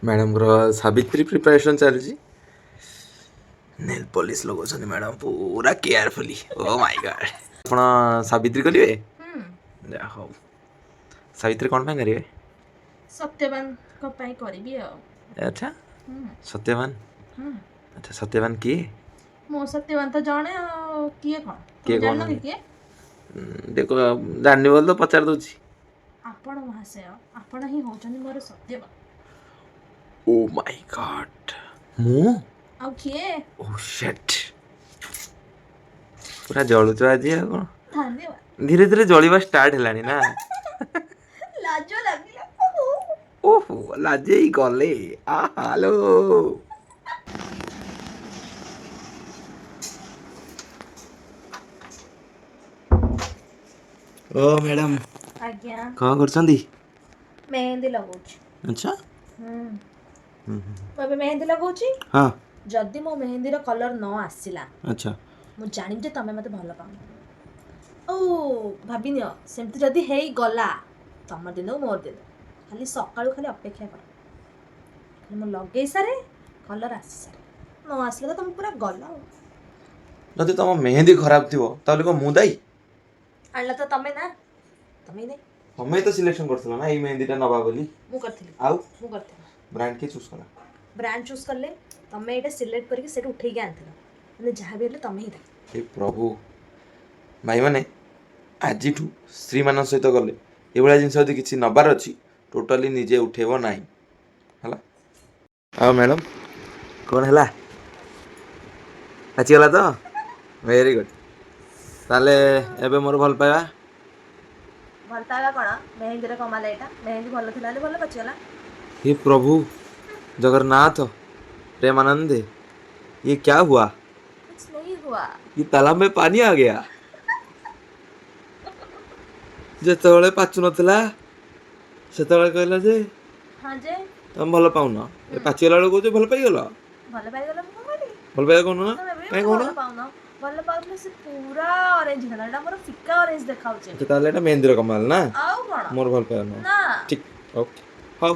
madam Savitri preparation चलती nail polish लगोछन madam पूरा carefully oh my God आपण सावित्री करिवे जा हो सावित्री कोन पे करिवे सत्यवान को पाई करबी अच्छा सत्यवान अच्छा सत्यवान की मो सत्यवान तो जाने किए कोन किए तुम कोन जाननो कि देखो जाननी बोल तो पचार दोची आपण महाशय आपण ही होचन मोर सत्यवान ओ माय गॉड मु आ किए ओ शिट पूरा जळुच आज कोन धन्यवाद धीरे धीरे जळिबा स्टार्ट हेलानी ना लाजो लागिला ओहो लाजे ही गले आ हेलो ओ मैडम आज्ञा कौन करछंदी मेहंदी लगाउछ अच्छा बाबे मेहंदी लगाउछी हाँ जदि मो मेहंदी रो कलर न आसिला अच्छा मु जानि जे तमे मते भल पाउ ओ भाबिनियो सेमति जदि हेई गला तम दिन मोर दिन खाली सकाळु खाली अपेक्षा कर खाली मु लगेई सारे कलर आसी सारे न आसले तो तुम पूरा गला जदि तुम मेहंदी खराब थी ताले को मु दाई आला तो तमे ना तमे नहीं हमें तो सिलेक्शन करथला ना ई मेहंदीटा नबा बोली मु करथिली आउ मु करथिली ब्रांड के चूज कला ब्रांड चूज करले तमे एटा सिलेक्ट करके सेट उठै के आनथिला माने जहां भी हेले तमे ही दाई हे प्रभु भाई माने आजिठू स्त्री मान सहित गले एभଳିଆ जिनस यदि किछि नबार अछि टोटली निजे उठेबो नाही हला आ मैडम कोन हला आछि गला तो वेरी गुड ताले एबे मोर भल पाया भल पागा कोन मेहंदी रे कमाल एटा मेहंदी भल थिला ले भल पछिला हे प्रभु जगन्नाथ प्रेमानंद ये क्या हुआ कुछ नहीं हुआ ये तालाब में पानी आ गया ଯେତେବେଳେ ପାଚୁ ନଥିଲା ସେତେବେଳେ କହିଲା ଯେ हां जे ତମେ ଭଲ ପାଉନ ଏ ପାଚିଗଲା ବେଳକୁ କହୁଛ ଭଲ ପାଇଗଲ भल पाई गला मु करी ଭଲ ପାଇବା କହୁନ ନା କାଇଁ କହୁନ भल पाउन भल पाउले से पूरा ऑरेंज हला एटा मोर फिका ऑरेंज देखाउचे ତାହେଲେ ଏଟା ମେହେନ୍ଦୀର କମାଲ ନା आउ कोन ମୋର ଭଲ ପାଇବା ନୁହଁ ना ଠିକ ଓକେ ହଉ